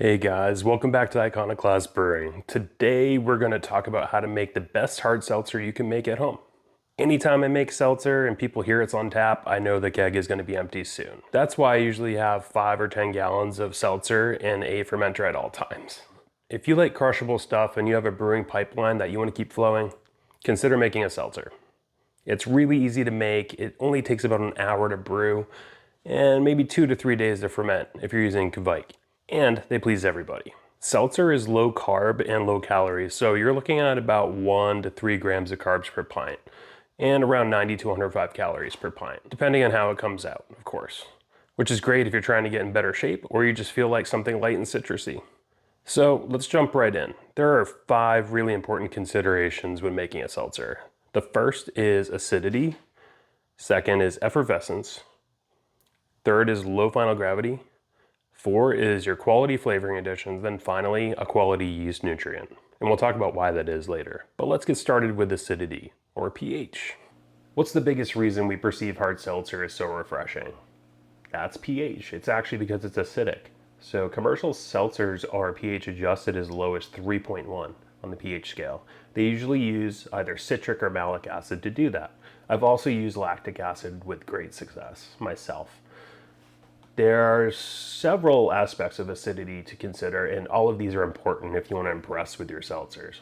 Hey guys, welcome back to Iconoclast Brewing. Today we're going to talk about how to make the best hard seltzer you can make at home. Anytime I make seltzer and people hear it's on tap, I know the keg is going to be empty soon. That's why I usually have 5 or 10 gallons of seltzer in a fermenter at all times. If you like crushable stuff and you have a brewing pipeline that you want to keep flowing, consider making a seltzer. It's really easy to make, it only takes about an hour to brew, and maybe 2 to 3 days to ferment if you're using Kvike. And they please everybody. Seltzer is low carb and low calories, so you're looking at about 1 to 3 grams of carbs per pint, and around 90 to 105 calories per pint, depending on how it comes out, of course. Which is great if you're trying to get in better shape, or you just feel like something light and citrusy. So let's jump right in. There are 5 really important considerations when making a seltzer. The first is acidity, second is effervescence, third is low final gravity, 4 is your quality flavoring additions, then finally a quality yeast nutrient. And we'll talk about why that is later. But let's get started with acidity, or pH. What's the biggest reason we perceive hard seltzer as so refreshing? That's pH. It's actually because it's acidic. So commercial seltzers are pH adjusted as low as 3.1 on the pH scale. They usually use either citric or malic acid to do that. I've also used lactic acid with great success myself. There are several aspects of acidity to consider, and all of these are important if you want to impress with your seltzers.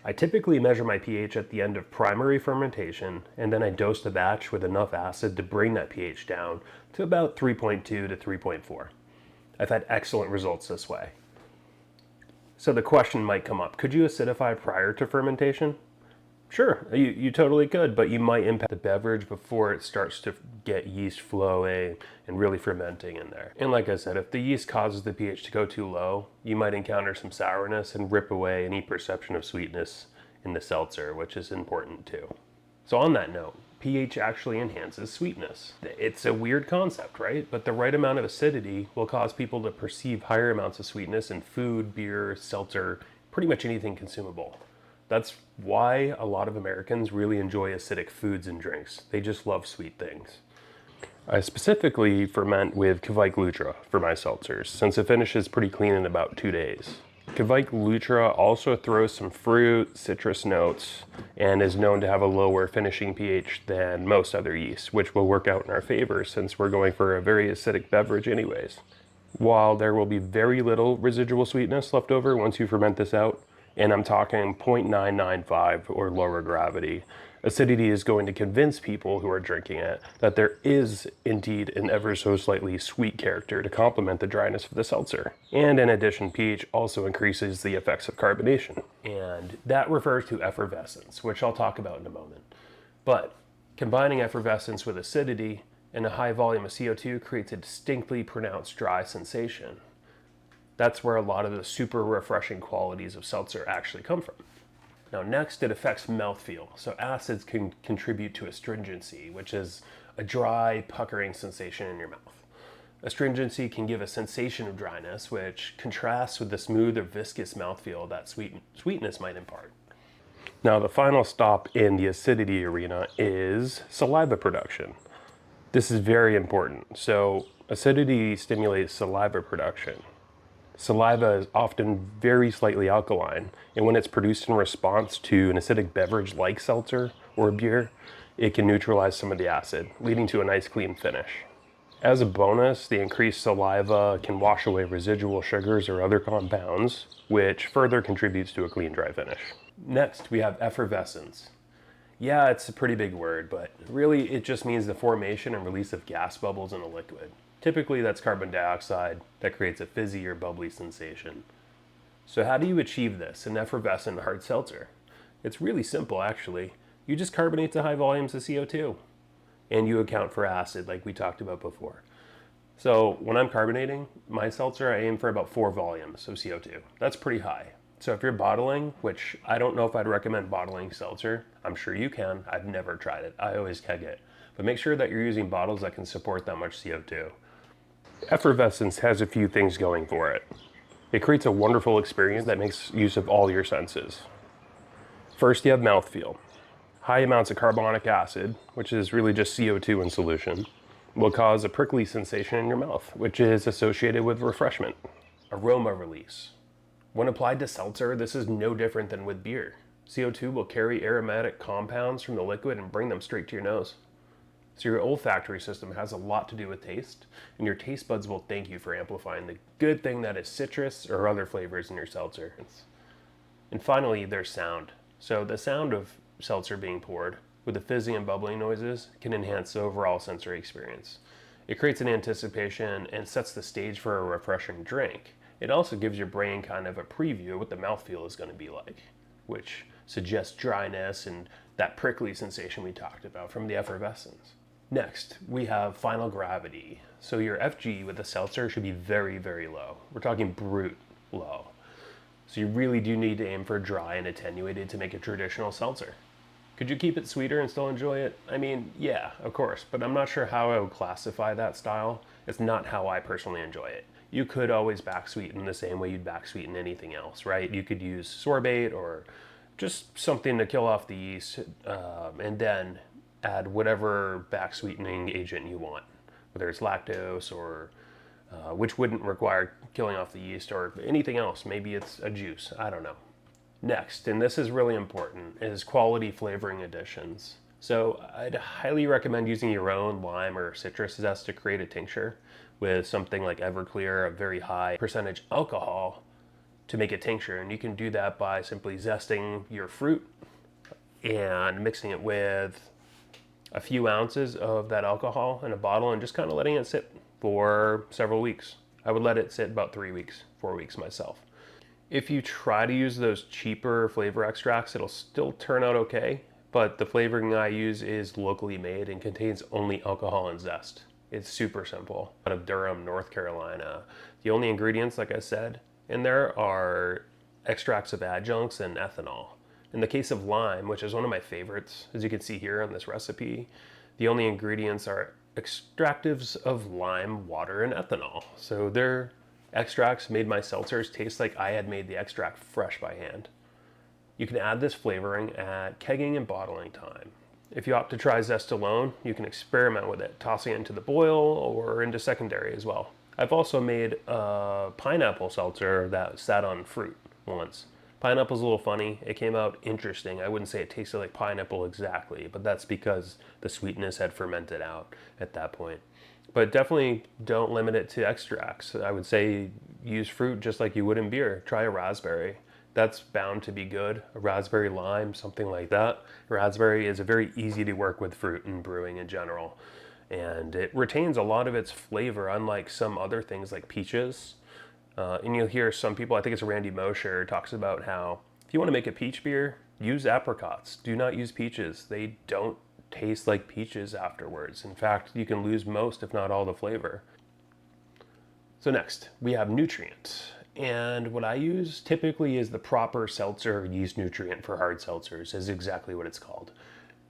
I typically measure my pH at the end of primary fermentation, and then I dose the batch with enough acid to bring that pH down to about 3.2 to 3.4. I've had excellent results this way. So the question might come up, could you acidify prior to fermentation? Sure, you totally could, but you might impact the beverage before it starts to get yeast flowing and really fermenting in there. And like I said, if the yeast causes the pH to go too low, you might encounter some sourness and rip away any perception of sweetness in the seltzer, which is important too. So on that note, pH actually enhances sweetness. It's a weird concept, right? But the right amount of acidity will cause people to perceive higher amounts of sweetness in food, beer, seltzer, pretty much anything consumable. That's why a lot of Americans really enjoy acidic foods and drinks. They just love sweet things. I specifically ferment with Kvike Lutra for my seltzers, since it finishes pretty clean in about 2 days. Kvike Lutra also throws some fruit, citrus notes, and is known to have a lower finishing pH than most other yeasts, which will work out in our favor since we're going for a very acidic beverage anyways. While there will be very little residual sweetness left over once you ferment this out, and I'm talking 0.995 or lower gravity, acidity is going to convince people who are drinking it that there is indeed an ever so slightly sweet character to complement the dryness of the seltzer. And in addition, pH also increases the effects of carbonation. And that refers to effervescence, which I'll talk about in a moment. But combining effervescence with acidity and a high volume of CO2 creates a distinctly pronounced dry sensation. That's where a lot of the super refreshing qualities of seltzer actually come from. Now next, it affects mouthfeel. So acids can contribute to astringency, which is a dry, puckering sensation in your mouth. Astringency can give a sensation of dryness, which contrasts with the smooth or viscous mouthfeel that sweetness might impart. Now the final stop in the acidity arena is saliva production. This is very important. So acidity stimulates saliva production. Saliva is often very slightly alkaline, and when it's produced in response to an acidic beverage like seltzer or beer, it can neutralize some of the acid, leading to a nice clean finish. As a bonus, the increased saliva can wash away residual sugars or other compounds, which further contributes to a clean, dry finish. Next, we have effervescence. Yeah, it's a pretty big word, but really it just means the formation and release of gas bubbles in a liquid. Typically that's carbon dioxide that creates a fizzy or bubbly sensation. So how do you achieve this in effervescent hard seltzer? It's really simple actually. You just carbonate to high volumes of CO2 and you account for acid like we talked about before. So when I'm carbonating my seltzer, I aim for about 4 volumes of CO2. That's pretty high. So if you're bottling, which I don't know if I'd recommend bottling seltzer, I'm sure you can, I've never tried it, I always keg it. But make sure that you're using bottles that can support that much CO2. Effervescence has a few things going for it. It creates a wonderful experience that makes use of all your senses. First, you have mouthfeel. High amounts of carbonic acid, which is really just CO2 in solution, will cause a prickly sensation in your mouth, which is associated with refreshment. Aroma release. When applied to seltzer, this is no different than with beer. CO2 will carry aromatic compounds from the liquid and bring them straight to your nose. So your olfactory system has a lot to do with taste, and your taste buds will thank you for amplifying the good thing that is citrus or other flavors in your seltzer. And finally, there's sound. So the sound of seltzer being poured, with the fizzing and bubbling noises, can enhance the overall sensory experience. It creates an anticipation and sets the stage for a refreshing drink. It also gives your brain kind of a preview of what the mouthfeel is going to be like, which suggests dryness and that prickly sensation we talked about from the effervescence. Next, we have final gravity. So your FG with a seltzer should be very, very low. We're talking brute low. So you really do need to aim for dry and attenuated to make a traditional seltzer. Could you keep it sweeter and still enjoy it? I mean, yeah, of course, but I'm not sure how I would classify that style. It's not how I personally enjoy it. You could always back sweeten the same way you'd back sweeten anything else, right? You could use sorbate or just something to kill off the yeast, and then add whatever back sweetening agent you want, whether it's lactose or which wouldn't require killing off the yeast or anything else. Maybe it's a juice, I don't know. Next, and this is really important, is quality flavoring additions. So I'd highly recommend using your own lime or citrus zest to create a tincture with something like Everclear, a very high percentage alcohol, to make a tincture. And you can do that by simply zesting your fruit and mixing it with a few ounces of that alcohol in a bottle and just kind of letting it sit for several weeks. I would let it sit about 3 weeks, 4 weeks myself. If you try to use those cheaper flavor extracts, it'll still turn out okay, but the flavoring I use is locally made and contains only alcohol and zest. It's super simple. Out of Durham, North Carolina. The only ingredients, like I said, in there are extracts of adjuncts and ethanol. In the case of lime, which is one of my favorites, as you can see here on this recipe, the only ingredients are extractives of lime, water, and ethanol. So their extracts made my seltzers taste like I had made the extract fresh by hand. You can add this flavoring at kegging and bottling time. If you opt to try zest alone, you can experiment with it, tossing it into the boil or into secondary as well. I've also made a pineapple seltzer that sat on fruit once. Pineapple's a little funny. It came out interesting. I wouldn't say it tasted like pineapple exactly, but that's because the sweetness had fermented out at that point. But definitely don't limit it to extracts. I would say use fruit just like you would in beer. Try a raspberry. That's bound to be good. A raspberry lime, something like that. Raspberry is a very easy to work with fruit in brewing in general. And it retains a lot of its flavor, unlike some other things like peaches. And you'll hear some people, I think it's Randy Mosher, talks about how if you want to make a peach beer, use apricots. Do not use peaches. They don't taste like peaches afterwards. In fact, you can lose most, if not all, the flavor. So next, we have nutrient. And what I use typically is the proper seltzer yeast nutrient for hard seltzers, is exactly what it's called.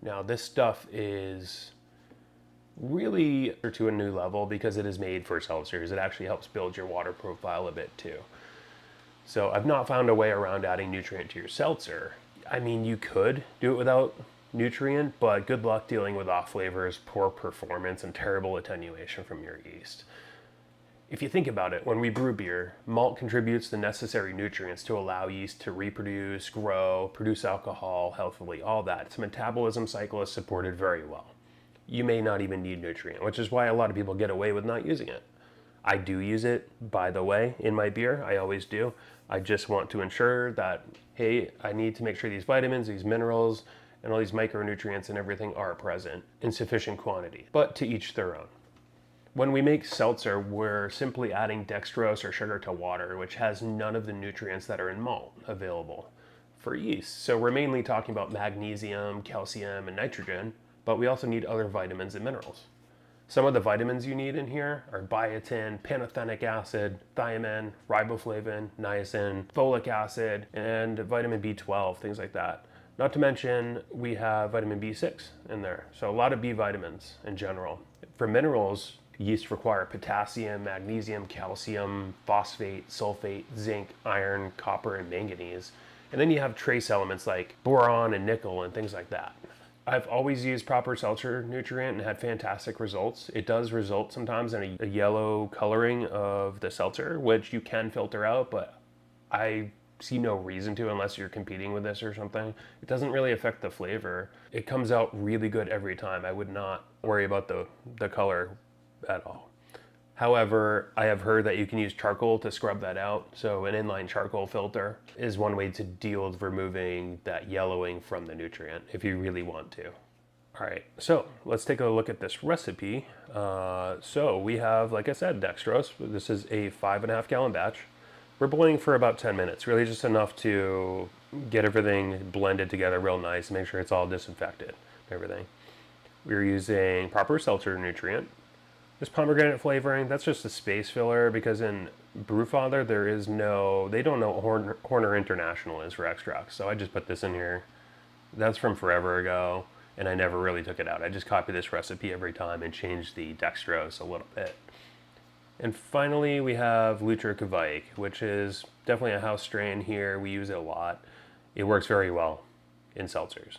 Now, this stuff is really to a new level because it is made for seltzers. It actually helps build your water profile a bit too. So I've not found a way around adding nutrient to your seltzer. I mean, you could do it without nutrient, but good luck dealing with off flavors, poor performance, and terrible attenuation from your yeast. If you think about it, when we brew beer, malt contributes the necessary nutrients to allow yeast to reproduce, grow, produce alcohol healthily, all that. Its metabolism cycle is supported very well. You may not even need nutrient, which is why a lot of people get away with not using it. I do use it, by the way, in my beer. I always do. I just want to ensure that, hey, I need to make sure these vitamins, these minerals, and all these micronutrients and everything are present in sufficient quantity, but to each their own. When we make seltzer, we're simply adding dextrose or sugar to water, which has none of the nutrients that are in malt available for yeast. So we're mainly talking about magnesium, calcium, and nitrogen, but we also need other vitamins and minerals. Some of the vitamins you need in here are biotin, pantothenic acid, thiamine, riboflavin, niacin, folic acid, and vitamin B12, things like that. Not to mention, we have vitamin B6 in there. So a lot of B vitamins in general. For minerals, yeast require potassium, magnesium, calcium, phosphate, sulfate, zinc, iron, copper, and manganese. And then you have trace elements like boron and nickel and things like that. I've always used proper seltzer nutrient and had fantastic results. It does result sometimes in a yellow coloring of the seltzer, which you can filter out, but I see no reason to unless you're competing with this or something. It doesn't really affect the flavor. It comes out really good every time. I would not worry about the color at all. However, I have heard that you can use charcoal to scrub that out. So an inline charcoal filter is one way to deal with removing that yellowing from the nutrient if you really want to. All right, so let's take a look at this recipe. So we have, like I said, dextrose. This is a 5.5 gallon batch. We're boiling for about 10 minutes, really just enough to get everything blended together real nice, make sure it's all disinfected, everything. We're using proper seltzer nutrient. This pomegranate flavoring, that's just a space filler because in Brewfather there is no, they don't know what Horner International is for extracts. So I just put this in here. That's from forever ago and I never really took it out. I just copy this recipe every time and change the dextrose a little bit. And finally we have Lutra Kvaik, which is definitely a house strain here. We use it a lot. It works very well in seltzers.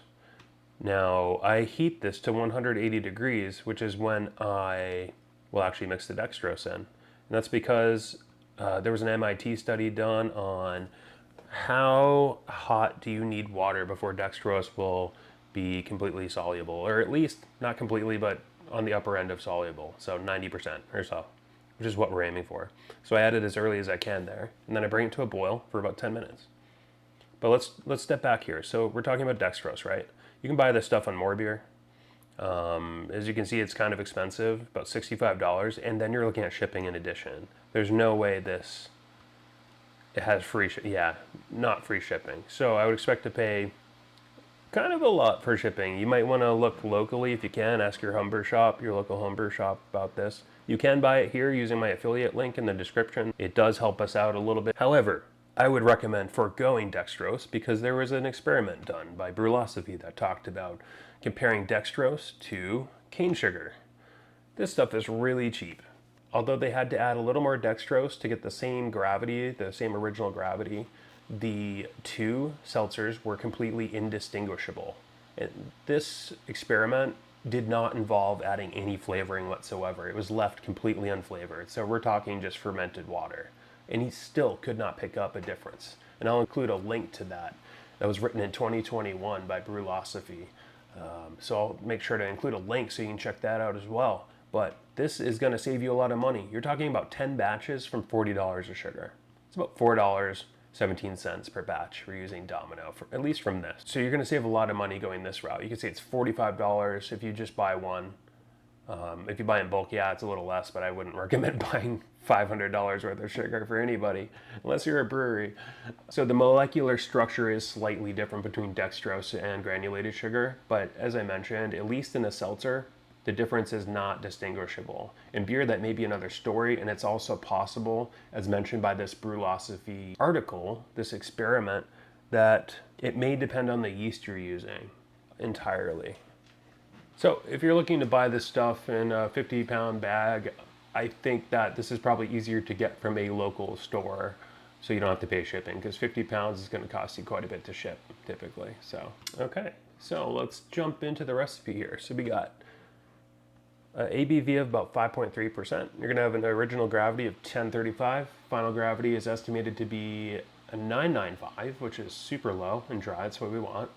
Now I heat this to 180 degrees, which is when I will actually mix the dextrose in. And that's because there was an MIT study done on how hot do you need water before dextrose will be completely soluble, or at least not completely, but on the upper end of soluble, so 90% or so, which is what we're aiming for. So I add it as early as I can there, and then I bring it to a boil for about 10 minutes. But let's step back here. So we're talking about dextrose, right? You can buy this stuff on More Beer. As you can see, it's kind of expensive, about $65, and then you're looking at shipping in addition. There's no way it has not free shipping. So I would expect to pay kind of a lot for shipping. You might want to look locally if you can, ask your local homebrew shop about this. You can buy it here using my affiliate link in the description. It does help us out a little bit. However, I would recommend foregoing dextrose because there was an experiment done by Brewlosophy that talked about comparing dextrose to cane sugar. This stuff is really cheap. Although they had to add a little more dextrose to get the same gravity, the same original gravity, the two seltzers were completely indistinguishable. And this experiment did not involve adding any flavoring whatsoever. It was left completely unflavored. So we're talking just fermented water. And he still could not pick up a difference. And I'll include a link to that. That was written in 2021 by Brewlosophy. So I'll make sure to include a link so you can check that out as well. But this is going to save you a lot of money. You're talking about 10 batches from $40 of sugar. It's about $4.17 per batch for using Domino, at least from this. So you're going to save a lot of money going this route. You can say it's $45 if you just buy one. If you buy in bulk, yeah, it's a little less, but I wouldn't recommend buying $500 worth of sugar for anybody, unless you're a brewery. So the molecular structure is slightly different between dextrose and granulated sugar, but as I mentioned, at least in a seltzer, the difference is not distinguishable. In beer, that may be another story, and it's also possible, as mentioned by this Brewlosophy article, this experiment, that it may depend on the yeast you're using entirely. So if you're looking to buy this stuff in a 50-pound bag, I think that this is probably easier to get from a local store so you don't have to pay shipping, because 50 pounds is going to cost you quite a bit to ship typically. So, okay, so let's jump into the recipe here. So we got ABV of about 5.3%. You're going to have an original gravity of 1035. Final gravity is estimated to be a 995, which is super low and dry. That's what we want.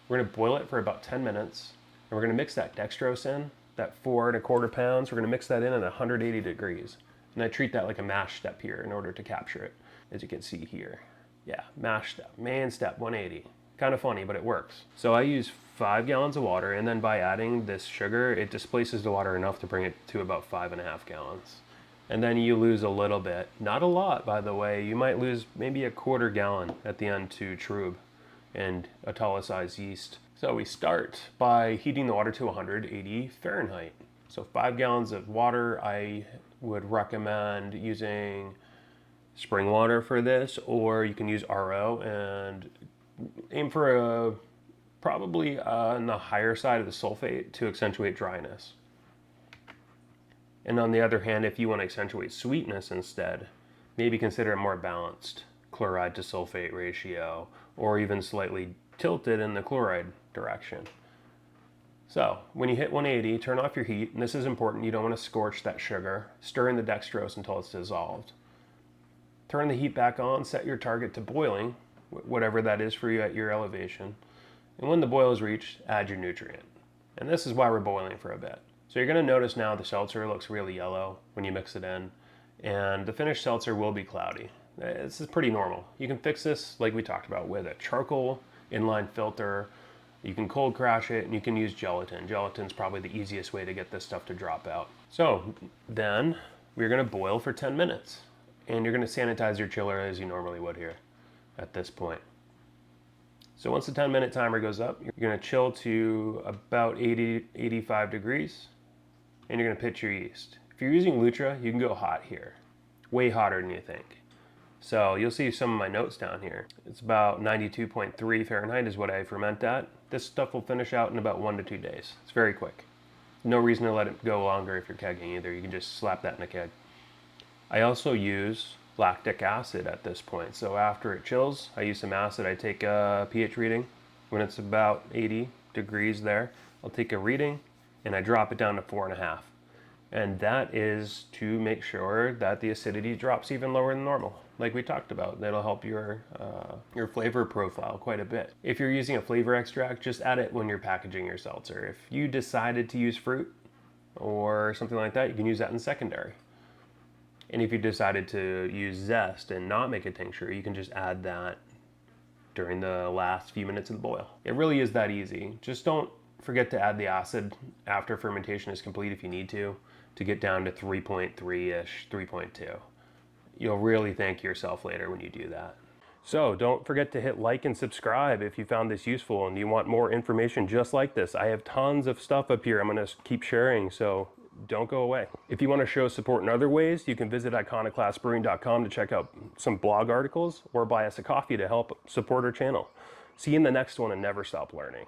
We're going to boil it for about 10 minutes. And we're going to mix that dextrose in, that 4¼ pounds. We're going to mix that in at 180 degrees. And I treat that like a mash step here in order to capture it, as you can see here. Yeah, mash step, main step, 180. Kind of funny, but it works. So I use 5 gallons of water, and then by adding this sugar, it displaces the water enough to bring it to about 5.5 gallons. And then you lose a little bit. Not a lot, by the way. You might lose maybe a 1/4 gallon at the end to Trub and italicized yeast. So we start by heating the water to 180 Fahrenheit. So 5 gallons of water. I would recommend using spring water for this, or you can use RO and aim for probably on the higher side of the sulfate to accentuate dryness. And on the other hand, if you want to accentuate sweetness instead, maybe consider a more balanced chloride to sulfate ratio, or even slightly tilted in the chloride direction. So when you hit 180, turn off your heat, and this is important, you don't want to scorch that sugar. Stir in the dextrose until it's dissolved. Turn the heat back on, set your target to boiling, whatever that is for you at your elevation. And when the boil is reached, add your nutrient. And this is why we're boiling for a bit. So you're going to notice now the seltzer looks really yellow when you mix it in, and the finished seltzer will be cloudy. This is pretty normal. You can fix this, like we talked about, with a charcoal inline filter. You can cold crash it, and you can use gelatin. Gelatin's probably the easiest way to get this stuff to drop out. So then we're going to boil for 10 minutes, and you're going to sanitize your chiller as you normally would here at this point. So once the 10-minute timer goes up, you're going to chill to about 85 degrees, and you're going to pitch your yeast. If you're using Lutra, you can go hot here, way hotter than you think. So you'll see some of my notes down here. It's about 92.3 Fahrenheit is what I ferment at. This stuff will finish out in about 1 to 2 days. It's very quick. No reason to let it go longer if you're kegging either. You can just slap that in a keg. I also use lactic acid at this point. So after it chills, I use some acid. I take a pH reading when it's about 80 degrees there. I'll take a reading and I drop it down to 4.5. And that is to make sure that the acidity drops even lower than normal. Like we talked about, that'll help your flavor profile quite a bit. If you're using a flavor extract, just add it when you're packaging your seltzer. If you decided to use fruit or something like that, you can use that in secondary. And if you decided to use zest and not make a tincture, you can just add that during the last few minutes of the boil. It really is that easy. Just don't forget to add the acid after fermentation is complete if you need to get down to 3.3-ish, 3.2. You'll really thank yourself later when you do that. So don't forget to hit like and subscribe if you found this useful and you want more information just like this. I have tons of stuff up here I'm going to keep sharing, so don't go away. If you want to show support in other ways, you can visit iconoclastbrewing.com to check out some blog articles or buy us a coffee to help support our channel. See you in the next one and never stop learning.